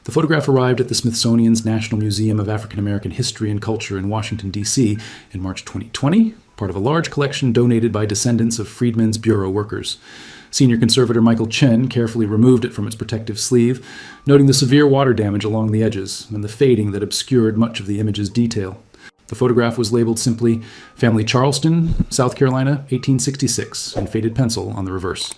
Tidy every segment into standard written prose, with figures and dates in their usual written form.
The photograph arrived at the Smithsonian's National Museum of African American History and Culture in Washington, D.C. in March 2020, part of a large collection donated by descendants of Freedmen's Bureau workers. Senior conservator Michael Chen carefully removed it from its protective sleeve, noting the severe water damage along the edges and the fading that obscured much of the image's detail. The photograph was labeled simply Family Charleston, South Carolina, 1866, in faded pencil on the reverse.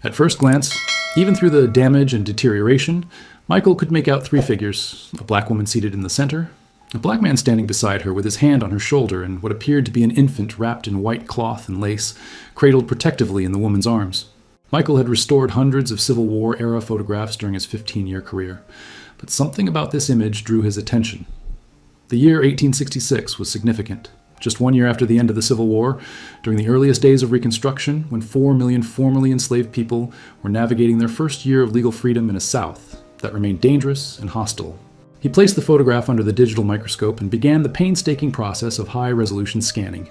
At first glance, even through the damage and deterioration, Michael could make out three figures: a black woman seated in the center, a black man standing beside her with his hand on her shoulder, and what appeared to be an infant wrapped in white cloth and lace, cradled protectively in the woman's arms. Michael had restored hundreds of Civil War-era photographs during his 15-year career, but something about this image drew his attention. The year 1866 was significant. Just 1 year after the end of the Civil War, during the earliest days of Reconstruction, when 4 million formerly enslaved people were navigating their first year of legal freedom in a South that remained dangerous and hostile. He placed the photograph under the digital microscope and began the painstaking process of high-resolution scanning.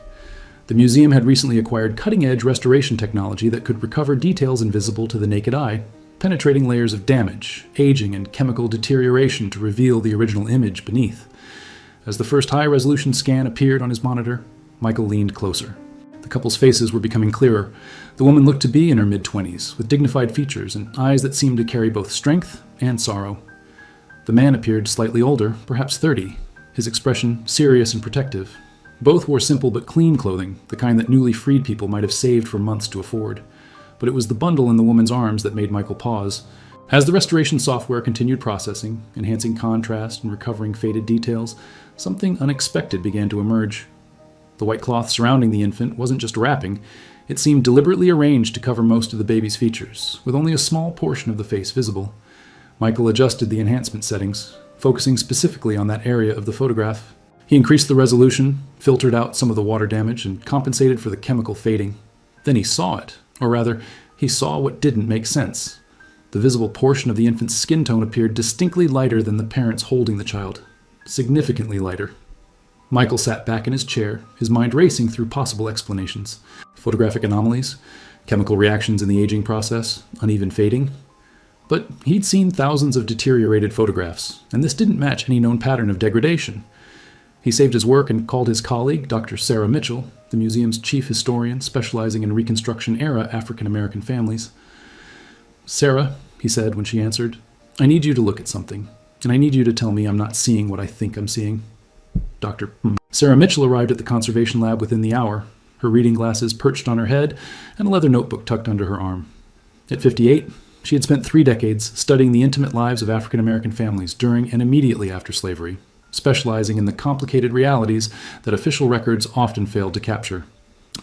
The museum had recently acquired cutting-edge restoration technology that could recover details invisible to the naked eye, penetrating layers of damage, aging, and chemical deterioration to reveal the original image beneath. As the first high-resolution scan appeared on his monitor, Michael leaned closer. The couple's faces were becoming clearer. The woman looked to be in her mid-20s, with dignified features and eyes that seemed to carry both strength and sorrow. The man appeared slightly older, perhaps 30, his expression serious and protective. Both wore simple but clean clothing, the kind that newly freed people might have saved for months to afford. But it was the bundle in the woman's arms that made Michael pause. As the restoration software continued processing, enhancing contrast and recovering faded details, something unexpected began to emerge. The white cloth surrounding the infant wasn't just wrapping, it seemed deliberately arranged to cover most of the baby's features, with only a small portion of the face visible. Michael adjusted the enhancement settings, focusing specifically on that area of the photograph. He increased the resolution, filtered out some of the water damage, and compensated for the chemical fading. Then he saw it, or rather, he saw what didn't make sense. The visible portion of the infant's skin tone appeared distinctly lighter than the parents holding the child, significantly lighter. Michael sat back in his chair, his mind racing through possible explanations. Photographic anomalies, chemical reactions in the aging process, uneven fading. But he'd seen thousands of deteriorated photographs, and this didn't match any known pattern of degradation. He saved his work and called his colleague, Dr. Sarah Mitchell, the museum's chief historian specializing in Reconstruction-era African-American families. "Sarah," he said when she answered, "I need you to look at something, and I need you to tell me I'm not seeing what I think I'm seeing." Dr. Sarah Mitchell arrived at the conservation lab within the hour, her reading glasses perched on her head and a leather notebook tucked under her arm. At 58, she had spent 3 decades studying the intimate lives of African-American families during and immediately after slavery, specializing in the complicated realities that official records often failed to capture.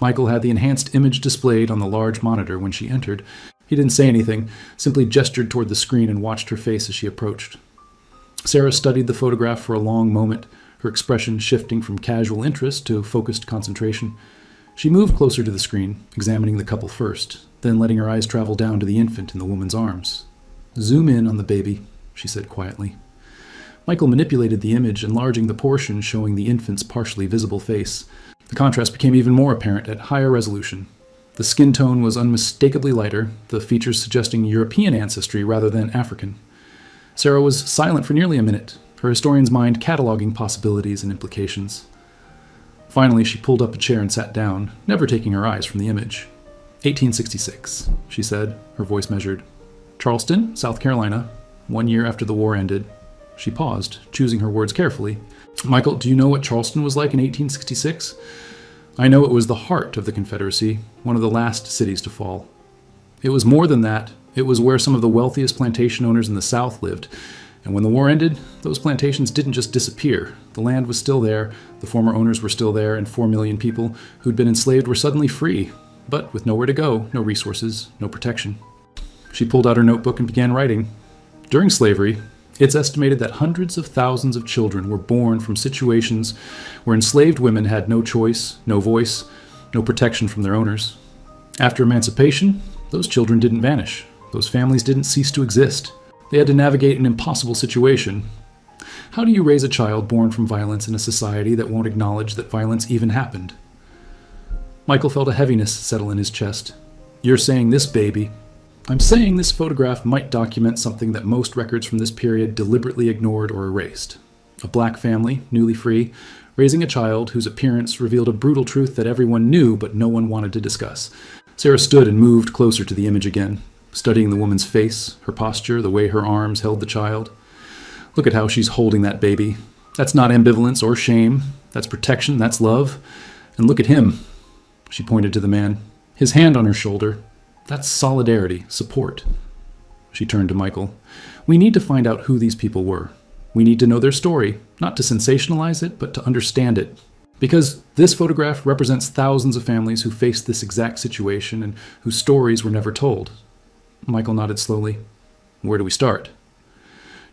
Michael had the enhanced image displayed on the large monitor when she entered. He didn't say anything, simply gestured toward the screen and watched her face as she approached. Sarah studied the photograph for a long moment, her expression shifting from casual interest to focused concentration. She moved closer to the screen, examining the couple first, then letting her eyes travel down to the infant in the woman's arms. "Zoom in on the baby," she said quietly. Michael manipulated the image, enlarging the portion showing the infant's partially visible face. The contrast became even more apparent at higher resolution. The skin tone was unmistakably lighter, the features suggesting European ancestry rather than African. Sarah was silent for nearly a minute, her historian's mind cataloging possibilities and implications. Finally, she pulled up a chair and sat down, never taking her eyes from the image. 1866, she said, her voice measured. "Charleston, South Carolina, 1 year after the war ended." She paused, choosing her words carefully. "Michael, do you know what Charleston was like in 1866? I know it was the heart of the Confederacy, one of the last cities to fall. It was more than that. It was where some of the wealthiest plantation owners in the South lived. And when the war ended, those plantations didn't just disappear. The land was still there, the former owners were still there, and 4 million people who'd been enslaved were suddenly free, but with nowhere to go, no resources, no protection." She pulled out her notebook and began writing. "During slavery, it's estimated that hundreds of thousands of children were born from situations where enslaved women had no choice, no voice, no protection from their owners. After emancipation, those children didn't vanish. Those families didn't cease to exist. They had to navigate an impossible situation. How do you raise a child born from violence in a society that won't acknowledge that violence even happened?" Michael felt a heaviness settle in his chest. "You're saying this baby..." I'm saying this photograph might document something that most records from this period deliberately ignored or erased. A black family, newly free, raising a child whose appearance revealed a brutal truth that everyone knew but no one wanted to discuss. Sarah stood and moved closer to the image again, studying the woman's face, her posture, the way her arms held the child. Look at how she's holding that baby. That's not ambivalence or shame. That's protection. That's love. And look at him. She pointed to the man, his hand on her shoulder. That's solidarity, support. She turned to Michael. We need to find out who these people were. We need to know their story, not to sensationalize it, but to understand it. Because this photograph represents thousands of families who faced this exact situation and whose stories were never told. Michael nodded slowly. Where do we start?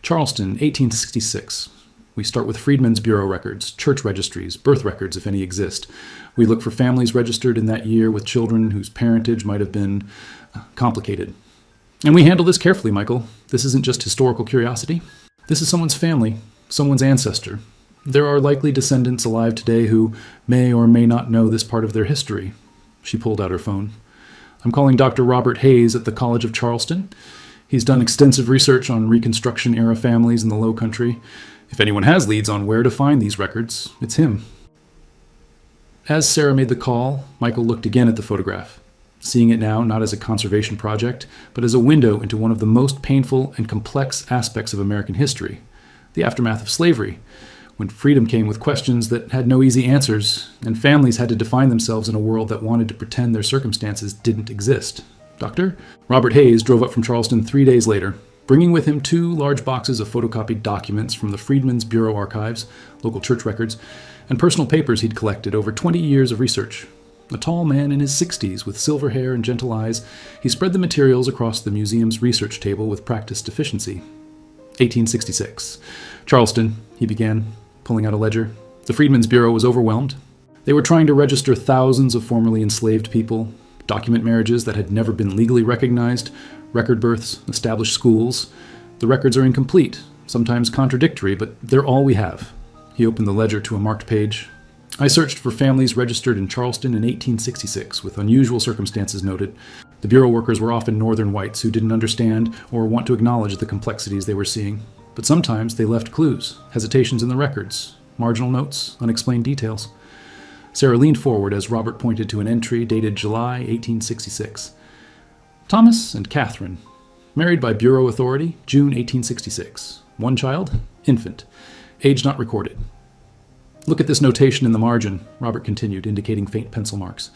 Charleston, 1866. We start with Freedmen's Bureau records, church registries, birth records, if any exist. We look for families registered in that year with children whose parentage might have been complicated. And we handle this carefully, Michael. This isn't just historical curiosity. This is someone's family, someone's ancestor. There are likely descendants alive today who may or may not know this part of their history. She pulled out her phone. I'm calling Dr. Robert Hayes at the College of Charleston. He's done extensive research on Reconstruction-era families in the Low Country. If anyone has leads on where to find these records, it's him. As Sarah made the call, Michael looked again at the photograph, seeing it now not as a conservation project, but as a window into one of the most painful and complex aspects of American history, the aftermath of slavery, when freedom came with questions that had no easy answers, and families had to define themselves in a world that wanted to pretend their circumstances didn't exist. Doctor? Robert Hayes drove up from Charleston 3 days later, bringing with him 2 large boxes of photocopied documents from the Freedmen's Bureau archives, local church records, and personal papers he'd collected over 20 years of research. A tall man in his 60s with silver hair and gentle eyes, he spread the materials across the museum's research table with practiced efficiency. 1866. Charleston, he began, pulling out a ledger. The Freedmen's Bureau was overwhelmed. They were trying to register thousands of formerly enslaved people, document marriages that had never been legally recognized, record births, establish schools. The records are incomplete, sometimes contradictory, but they're all we have. He opened the ledger to a marked page. I searched for families registered in Charleston in 1866, with unusual circumstances noted. The Bureau workers were often northern whites who didn't understand or want to acknowledge the complexities they were seeing. But sometimes they left clues, hesitations in the records, marginal notes, unexplained details. Sarah leaned forward as Robert pointed to an entry dated July 1866. Thomas and Catherine, married by Bureau authority, June 1866. One child, infant, age not recorded. Look at this notation in the margin, Robert continued, indicating faint pencil marks.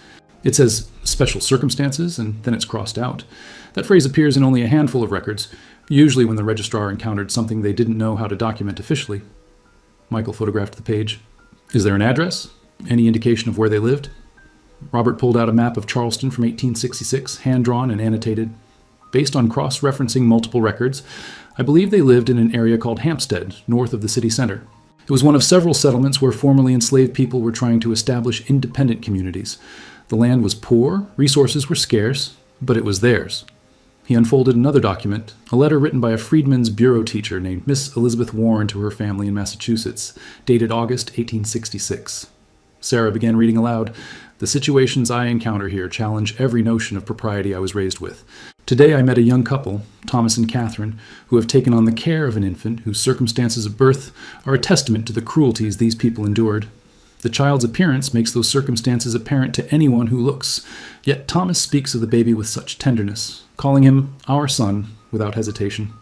It says special circumstances, and then it's crossed out. That phrase appears in only a handful of records, usually when the registrar encountered something they didn't know how to document officially. Michael photographed the page. Is there an address? Any indication of where they lived? Robert pulled out a map of Charleston from 1866, hand-drawn and annotated. Based on cross-referencing multiple records, I believe they lived in an area called Hampstead, north of the city center. It was one of several settlements where formerly enslaved people were trying to establish independent communities. The land was poor, resources were scarce, but it was theirs. He unfolded another document, a letter written by a Freedmen's Bureau teacher named Miss Elizabeth Warren to her family in Massachusetts, dated August 1866. Sarah began reading aloud. The situations I encounter here challenge every notion of propriety I was raised with. Today I met a young couple, Thomas and Catherine, who have taken on the care of an infant whose circumstances of birth are a testament to the cruelties these people endured. The child's appearance makes those circumstances apparent to anyone who looks, yet Thomas speaks of the baby with such tenderness, calling him our son without hesitation.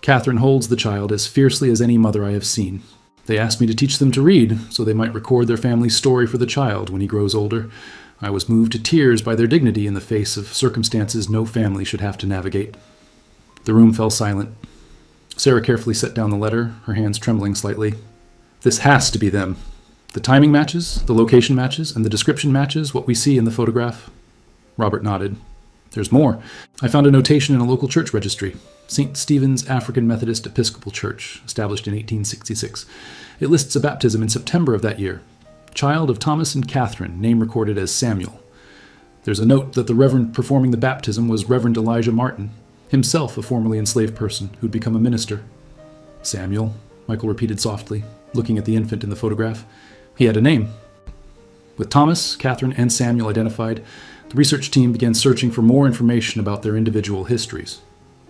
Catherine holds the child as fiercely as any mother I have seen. They asked me to teach them to read, so they might record their family's story for the child when he grows older. I was moved to tears by their dignity in the face of circumstances no family should have to navigate. The room fell silent. Sarah carefully set down the letter, her hands trembling slightly. This has to be them. The timing matches, the location matches, and the description matches what we see in the photograph. Robert nodded. There's more. I found a notation in a local church registry. St. Stephen's African Methodist Episcopal Church, established in 1866. It lists a baptism in September of that year. Child of Thomas and Catherine, name recorded as Samuel. There's a note that the reverend performing the baptism was Reverend Elijah Martin, himself a formerly enslaved person who'd become a minister. Samuel, Michael repeated softly, looking at the infant in the photograph. He had a name. With Thomas, Catherine, and Samuel identified, The research team began searching for more information about their individual histories.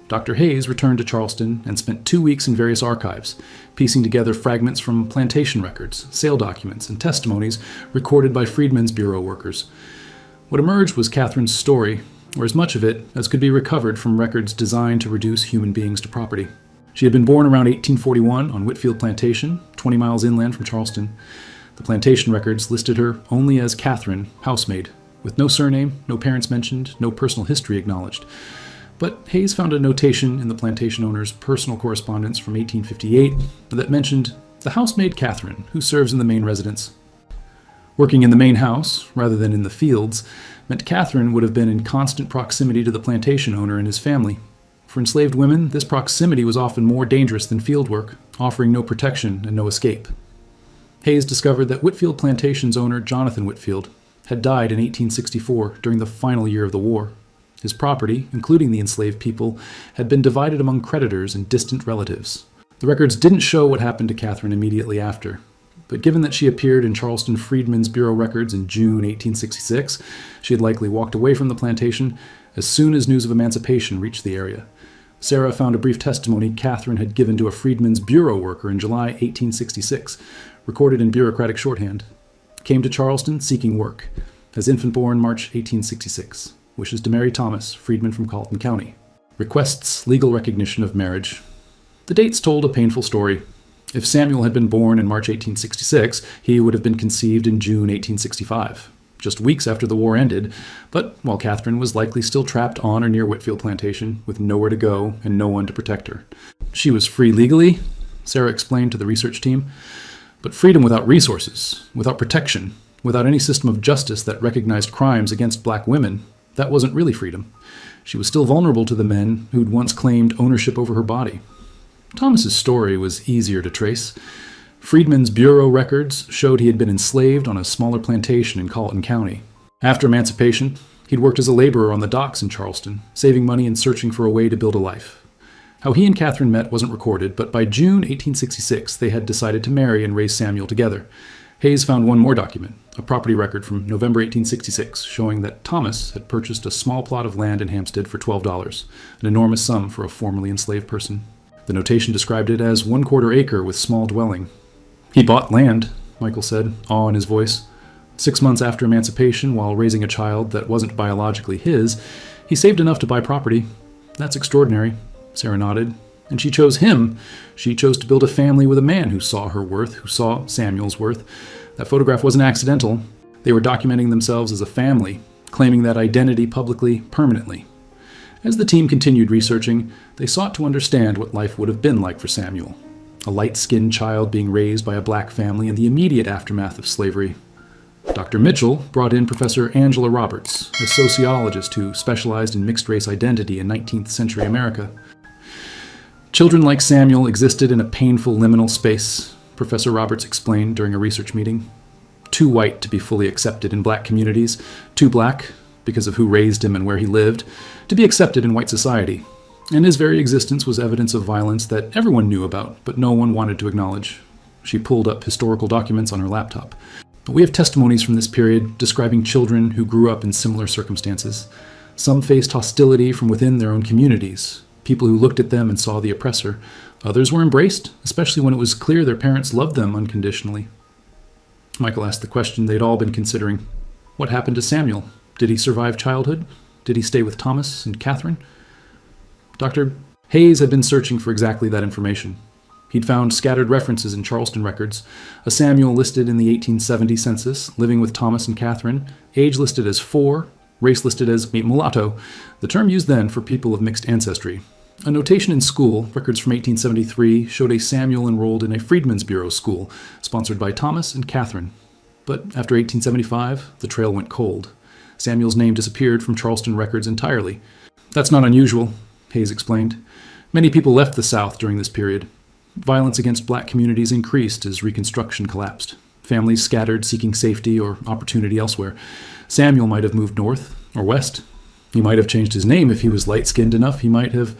Dr. Hayes returned to Charleston and spent 2 weeks in various archives, piecing together fragments from plantation records, sale documents, and testimonies recorded by Freedmen's Bureau workers. What emerged was Catherine's story, or as much of it as could be recovered from records designed to reduce human beings to property. She had been born around 1841 on Whitfield Plantation, 20 miles inland from Charleston. The plantation records listed her only as Catherine, housemaid, with no surname, no parents mentioned, no personal history acknowledged. But Hayes found a notation in the plantation owner's personal correspondence from 1858 that mentioned the housemaid Catherine, who serves in the main residence. Working in the main house, rather than in the fields, meant Catherine would have been in constant proximity to the plantation owner and his family. For enslaved women, this proximity was often more dangerous than field work, offering no protection and no escape. Hayes discovered that Whitfield Plantation's owner, Jonathan Whitfield, had died in 1864 during the final year of the war. His property, including the enslaved people, had been divided among creditors and distant relatives. The records didn't show what happened to Catherine immediately after, but given that she appeared in Charleston Freedmen's Bureau records in June 1866, she had likely walked away from the plantation as soon as news of emancipation reached the area. Sarah found a brief testimony Catherine had given to a Freedmen's Bureau worker in July 1866, recorded in bureaucratic shorthand. Came to Charleston seeking work. Has infant born March 1866. Wishes to marry Thomas, freedman from Colleton County. Requests legal recognition of marriage. The dates told a painful story. If Samuel had been born in March 1866, he would have been conceived in June 1865, just weeks after the war ended, but while Catherine was likely still trapped on or near Whitfield Plantation, with nowhere to go and no one to protect her. She was free legally, Sarah explained to the research team, but freedom without resources, without protection, without any system of justice that recognized crimes against black women, that wasn't really freedom. She was still vulnerable to the men who'd once claimed ownership over her body. Thomas's story was easier to trace. Freedmen's Bureau records showed he had been enslaved on a smaller plantation in Colleton County. After emancipation, he'd worked as a laborer on the docks in Charleston, saving money and searching for a way to build a life. How he and Catherine met wasn't recorded, but by June 1866 they had decided to marry and raise Samuel together. Hayes found one more document, a property record from November 1866, showing that Thomas had purchased a small plot of land in Hampstead for $12, an enormous sum for a formerly enslaved person. The notation described it as 1/4 acre with small dwelling. He bought land, Michael said, awe in his voice. 6 months after emancipation, while raising a child that wasn't biologically his, he saved enough to buy property. That's extraordinary, Sarah nodded. And she chose him. She chose to build a family with a man who saw her worth, who saw Samuel's worth. That photograph wasn't accidental. They were documenting themselves as a family, claiming that identity publicly, permanently. As the team continued researching, they sought to understand what life would have been like for Samuel, a light-skinned child being raised by a black family in the immediate aftermath of slavery. Dr. Mitchell brought in Professor Angela Roberts, a sociologist who specialized in mixed-race identity in 19th century America. Children like Samuel existed in a painful liminal space, Professor Roberts explained during a research meeting. Too white to be fully accepted in black communities, too black, because of who raised him and where he lived, to be accepted in white society. And his very existence was evidence of violence that everyone knew about, but no one wanted to acknowledge. She pulled up historical documents on her laptop. But we have testimonies from this period describing children who grew up in similar circumstances. Some faced hostility from within their own communities, people who looked at them and saw the oppressor. Others were embraced, especially when it was clear their parents loved them unconditionally. Michael asked the question they'd all been considering. What happened to Samuel? Did he survive childhood? Did he stay with Thomas and Catherine? Dr. Hayes had been searching for exactly that information. He'd found scattered references in Charleston records, a Samuel listed in the 1870 census, living with Thomas and Catherine, age listed as 4, race listed as mulatto, the term used then for people of mixed ancestry. A notation in school, records from 1873, showed a Samuel enrolled in a Freedmen's Bureau school, sponsored by Thomas and Catherine. But after 1875, the trail went cold. Samuel's name disappeared from Charleston records entirely. That's not unusual, Hayes explained. Many people left the South during this period. Violence against black communities increased as Reconstruction collapsed. Families scattered, seeking safety or opportunity elsewhere. Samuel might have moved north or west. He might have changed his name if he was light-skinned enough. He might have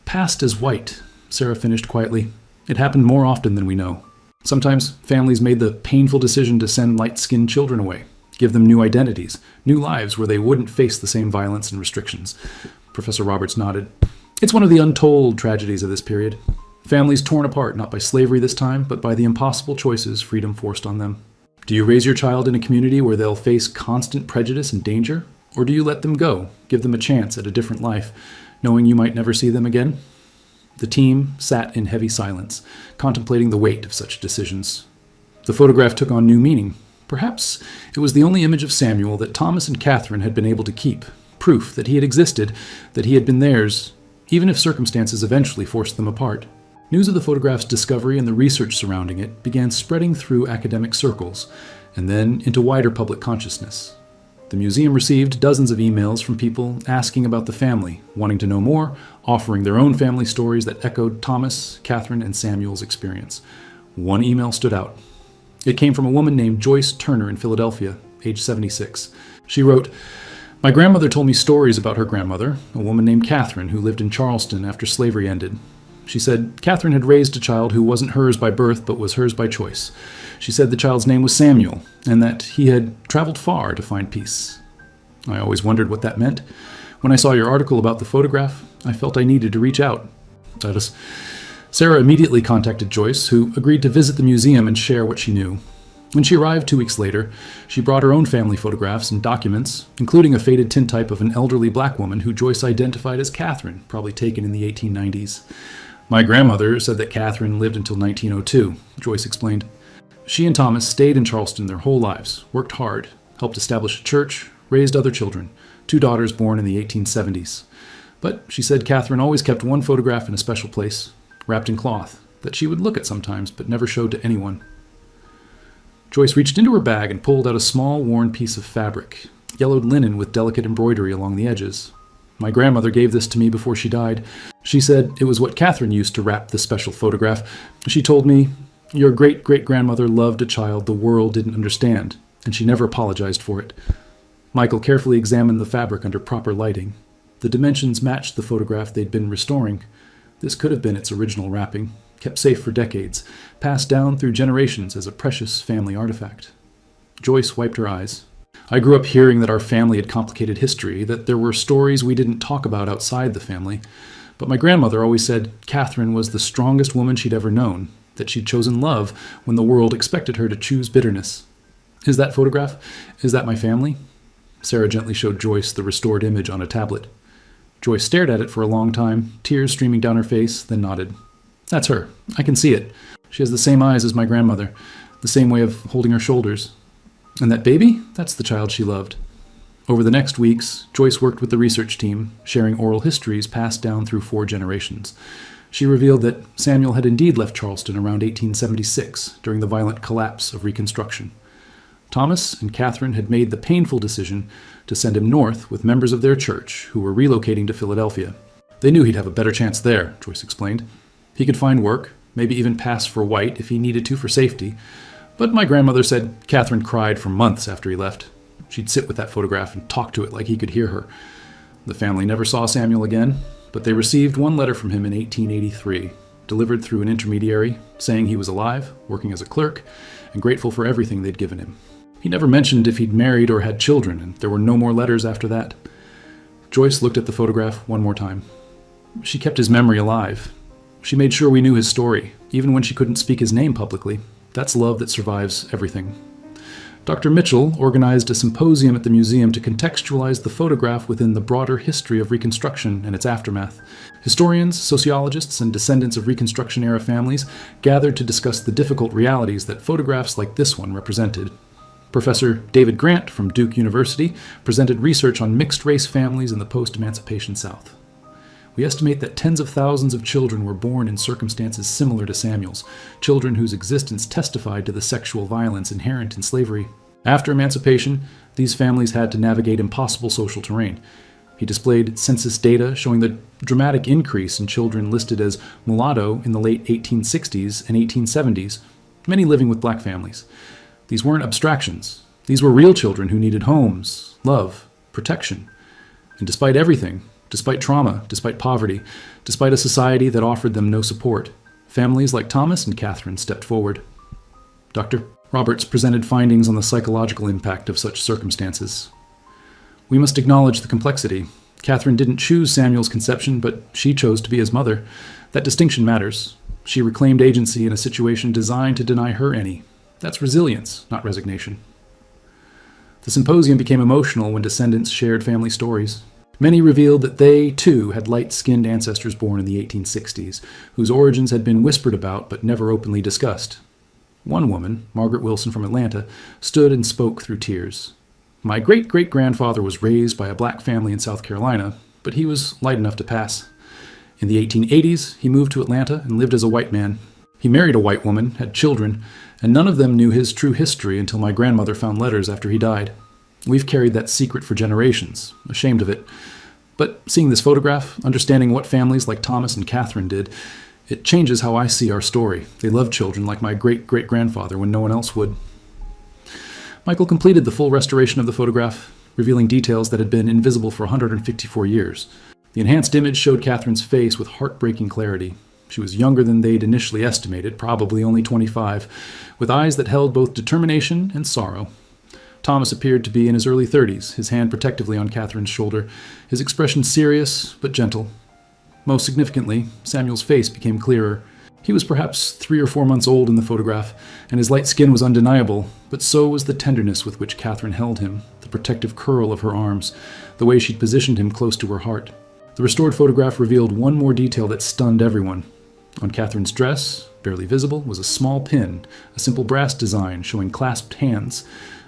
passed as white, Sarah finished quietly. It happened more often than we know. Sometimes families made the painful decision to send light-skinned children away, give them new identities, new lives where they wouldn't face the same violence and restrictions. Professor Roberts nodded. It's one of the untold tragedies of this period. Families torn apart not by slavery this time, but by the impossible choices freedom forced on them. Do you raise your child in a community where they'll face constant prejudice and danger? Or do you let them go, give them a chance at a different life, knowing you might never see them again? The team sat in heavy silence, contemplating the weight of such decisions. The photograph took on new meaning. Perhaps it was the only image of Samuel that Thomas and Catherine had been able to keep, proof that he had existed, that he had been theirs, even if circumstances eventually forced them apart. News of the photograph's discovery and the research surrounding it began spreading through academic circles, and then into wider public consciousness. The museum received dozens of emails from people asking about the family, wanting to know more, offering their own family stories that echoed Thomas, Catherine, and Samuel's experience. One email stood out. It came from a woman named Joyce Turner in Philadelphia, age 76. She wrote, "My grandmother told me stories about her grandmother, a woman named Catherine who lived in Charleston after slavery ended. She said Catherine had raised a child who wasn't hers by birth but was hers by choice. She said the child's name was Samuel, and that he had traveled far to find peace. I always wondered what that meant. When I saw your article about the photograph, I felt I needed to reach out." Sarah immediately contacted Joyce, who agreed to visit the museum and share what she knew. When she arrived 2 weeks later, she brought her own family photographs and documents, including a faded tintype of an elderly black woman who Joyce identified as Catherine, probably taken in the 1890s. "My grandmother said that Catherine lived until 1902, Joyce explained. "She and Thomas stayed in Charleston their whole lives, worked hard, helped establish a church, raised other children, 2 daughters born in the 1870s. But she said Catherine always kept one photograph in a special place, wrapped in cloth, that she would look at sometimes but never showed to anyone." Joyce reached into her bag and pulled out a small, worn piece of fabric, yellowed linen with delicate embroidery along the edges. "My grandmother gave this to me before she died. She said it was what Catherine used to wrap the special photograph. She told me, 'Your great-great-grandmother loved a child the world didn't understand, and she never apologized for it.'" Michael carefully examined the fabric under proper lighting. The dimensions matched the photograph they'd been restoring. This could have been its original wrapping, kept safe for decades, passed down through generations as a precious family artifact. Joyce wiped her eyes. "I grew up hearing that our family had complicated history, that there were stories we didn't talk about outside the family. But my grandmother always said Catherine was the strongest woman she'd ever known, that she'd chosen love when the world expected her to choose bitterness. Is that photograph? Is that my family?" Sarah gently showed Joyce the restored image on a tablet. Joyce stared at it for a long time, tears streaming down her face, then nodded. "That's her. I can see it. She has the same eyes as my grandmother, the same way of holding her shoulders. And that baby? That's the child she loved." Over the next weeks, Joyce worked with the research team, sharing oral histories passed down through 4 generations. She revealed that Samuel had indeed left Charleston around 1876, during the violent collapse of Reconstruction. Thomas and Catherine had made the painful decision to send him north with members of their church who were relocating to Philadelphia. They knew he'd have a better chance there, Joyce explained. He could find work, maybe even pass for white if he needed to for safety. But my grandmother said Catherine cried for months after he left. She'd sit with that photograph and talk to it like he could hear her. The family never saw Samuel again, but they received one letter from him in 1883, delivered through an intermediary, saying he was alive, working as a clerk, and grateful for everything they'd given him. He never mentioned if he'd married or had children, and there were no more letters after that. Joyce looked at the photograph one more time. She kept his memory alive. She made sure we knew his story, even when she couldn't speak his name publicly. That's love that survives everything. Dr. Mitchell organized a symposium at the museum to contextualize the photograph within the broader history of Reconstruction and its aftermath. Historians, sociologists, and descendants of Reconstruction-era families gathered to discuss the difficult realities that photographs like this one represented. Professor David Grant from Duke University presented research on mixed-race families in the post-emancipation South. We estimate that tens of thousands of children were born in circumstances similar to Samuel's, children whose existence testified to the sexual violence inherent in slavery. After emancipation, these families had to navigate impossible social terrain. He displayed census data showing the dramatic increase in children listed as mulatto in the late 1860s and 1870s, many living with black families. These weren't abstractions. These were real children who needed homes, love, protection. And despite everything, despite trauma, despite poverty, despite a society that offered them no support, families like Thomas and Catherine stepped forward. Dr. Roberts presented findings on the psychological impact of such circumstances. We must acknowledge the complexity. Catherine didn't choose Samuel's conception, but she chose to be his mother. That distinction matters. She reclaimed agency in a situation designed to deny her any. That's resilience, not resignation. The symposium became emotional when descendants shared family stories. Many revealed that they, too, had light-skinned ancestors born in the 1860s, whose origins had been whispered about but never openly discussed. One woman, Margaret Wilson from Atlanta, stood and spoke through tears. My great-great-grandfather was raised by a black family in South Carolina, but he was light enough to pass. In the 1880s, he moved to Atlanta and lived as a white man. He married a white woman, had children, and none of them knew his true history until my grandmother found letters after he died. We've carried that secret for generations, ashamed of it. But seeing this photograph, understanding what families like Thomas and Catherine did, it changes how I see our story. They loved children like my great-great-grandfather when no one else would. Michael completed the full restoration of the photograph, revealing details that had been invisible for 154 years. The enhanced image showed Catherine's face with heartbreaking clarity. She was younger than they'd initially estimated, probably only 25, with eyes that held both determination and sorrow. Thomas appeared to be in his early 30s, his hand protectively on Catherine's shoulder, his expression serious but gentle. Most significantly, Samuel's face became clearer. He was perhaps 3 or 4 months old in the photograph, and his light skin was undeniable, but so was the tenderness with which Catherine held him, the protective curl of her arms, the way she'd positioned him close to her heart. The restored photograph revealed one more detail that stunned everyone. On Catherine's dress, barely visible, was a small pin, a simple brass design showing clasped hands,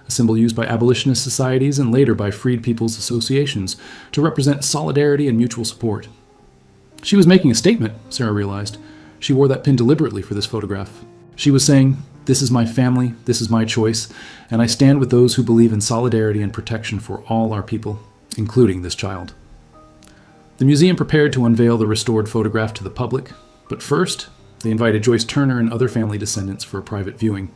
a symbol used by abolitionist societies and later by freed people's associations to represent solidarity and mutual support. She was making a statement, Sarah realized. She wore that pin deliberately for this photograph. She was saying, "This is my family, this is my choice, and I stand with those who believe in solidarity and protection for all our people, including this child." The museum prepared to unveil the restored photograph to the public, but first, they invited Joyce Turner and other family descendants for a private viewing.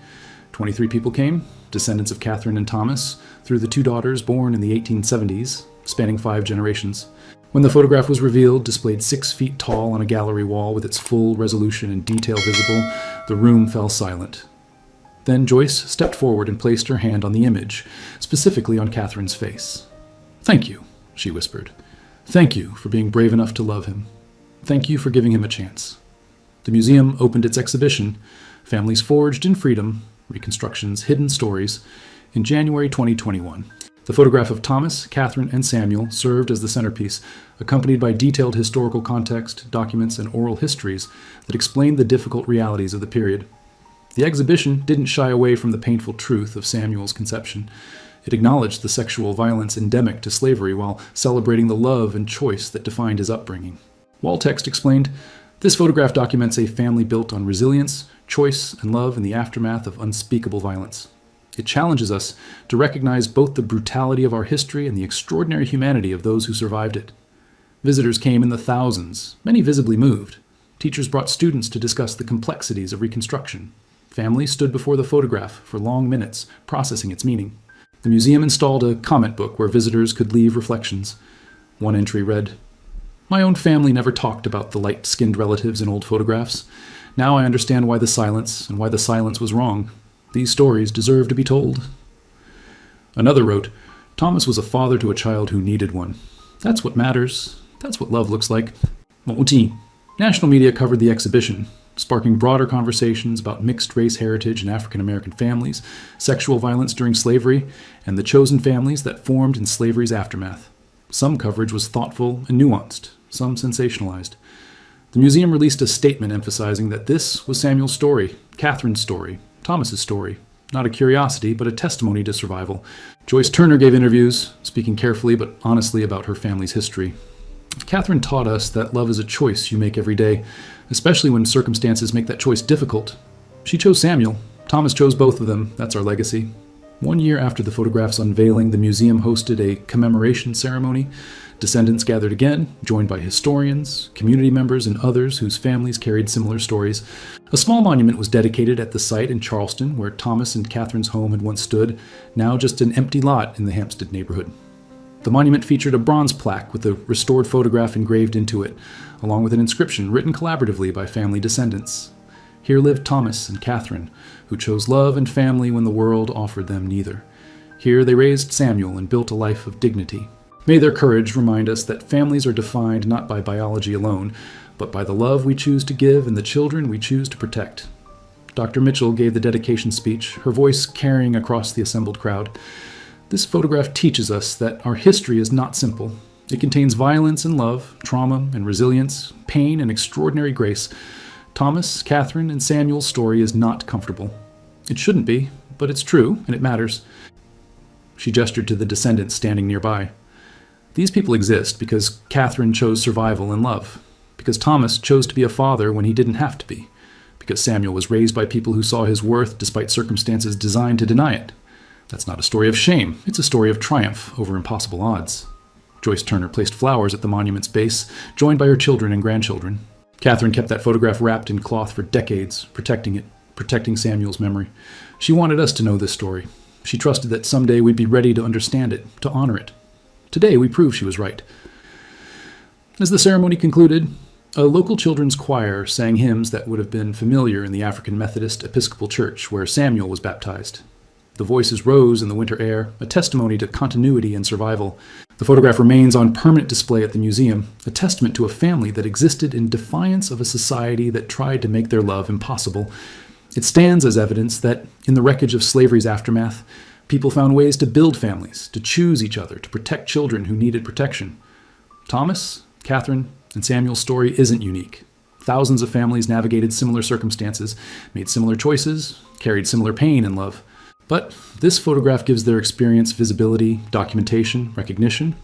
23 people came, descendants of Catherine and Thomas, through the 2 daughters born in the 1870s, spanning 5 generations. When the photograph was revealed, displayed 6 feet tall on a gallery wall with its full resolution and detail visible, the room fell silent. Then Joyce stepped forward and placed her hand on the image, specifically on Catherine's face. "Thank you," she whispered. "Thank you for being brave enough to love him. Thank you for giving him a chance." The museum opened its exhibition, Families Forged in Freedom, Reconstruction's Hidden Stories, in January 2021. The photograph of Thomas, Catherine, and Samuel served as the centerpiece, accompanied by detailed historical context, documents, and oral histories that explained the difficult realities of the period. The exhibition didn't shy away from the painful truth of Samuel's conception. It acknowledged the sexual violence endemic to slavery while celebrating the love and choice that defined his upbringing. Wall text explained, "This photograph documents a family built on resilience, choice, and love in the aftermath of unspeakable violence. It challenges us to recognize both the brutality of our history and the extraordinary humanity of those who survived it." Visitors came in the thousands, many visibly moved. Teachers brought students to discuss the complexities of Reconstruction. Families stood before the photograph for long minutes, processing its meaning. The museum installed a comment book where visitors could leave reflections. One entry read, "My own family never talked about the light-skinned relatives in old photographs. Now I understand why the silence and why the silence was wrong. These stories deserve to be told." Another wrote, "Thomas was a father to a child who needed one. That's what matters. That's what love looks like." National media covered the exhibition, sparking broader conversations about mixed-race heritage in African-American families, sexual violence during slavery, and the chosen families that formed in slavery's aftermath. Some coverage was thoughtful and nuanced, some sensationalized. The museum released a statement emphasizing that this was Samuel's story, Catherine's story, Thomas's story, not a curiosity, but a testimony to survival. Joyce Turner gave interviews, speaking carefully but honestly about her family's history. Catherine taught us that love is a choice you make every day, especially when circumstances make that choice difficult. She chose Samuel. Thomas chose both of them. That's our legacy. 1 year after the photograph's unveiling, the museum hosted a commemoration ceremony. Descendants gathered again, joined by historians, community members, and others whose families carried similar stories. A small monument was dedicated at the site in Charleston where Thomas and Catherine's home had once stood, now just an empty lot in the Hampstead neighborhood. The monument featured a bronze plaque with a restored photograph engraved into it, along with an inscription written collaboratively by family descendants. Here lived Thomas and Catherine, who chose love and family when the world offered them neither. Here they raised Samuel and built a life of dignity. May their courage remind us that families are defined not by biology alone, but by the love we choose to give and the children we choose to protect. Dr. Mitchell gave the dedication speech, her voice carrying across the assembled crowd. This photograph teaches us that our history is not simple. It contains violence and love, trauma and resilience, pain and extraordinary grace. Thomas, Catherine, and Samuel's story is not comfortable. It shouldn't be, but it's true, and it matters. She gestured to the descendants standing nearby. These people exist because Catherine chose survival and love, because Thomas chose to be a father when he didn't have to be, because Samuel was raised by people who saw his worth despite circumstances designed to deny it. That's not a story of shame, it's a story of triumph over impossible odds. Joyce Turner placed flowers at the monument's base, joined by her children and grandchildren. Catherine kept that photograph wrapped in cloth for decades, protecting it, protecting Samuel's memory. She wanted us to know this story. She trusted that someday we'd be ready to understand it, to honor it. Today, we prove she was right. As the ceremony concluded, a local children's choir sang hymns that would have been familiar in the African Methodist Episcopal Church where Samuel was baptized. The voices rose in the winter air, a testimony to continuity and survival. The photograph remains on permanent display at the museum, a testament to a family that existed in defiance of a society that tried to make their love impossible. It stands as evidence that, in the wreckage of slavery's aftermath, people found ways to build families, to choose each other, to protect children who needed protection. Thomas, Catherine, and Samuel's story isn't unique. Thousands of families navigated similar circumstances, made similar choices, carried similar pain and love. But this photograph gives their experience visibility, documentation, recognition.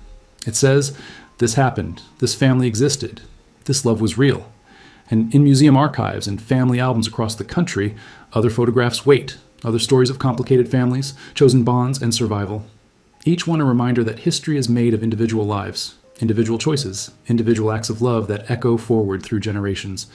It says, this happened, this family existed, this love was real. And in museum archives and family albums across the country, other photographs wait, other stories of complicated families, chosen bonds, and survival. Each one a reminder that history is made of individual lives, individual choices, individual acts of love that echo forward through generations.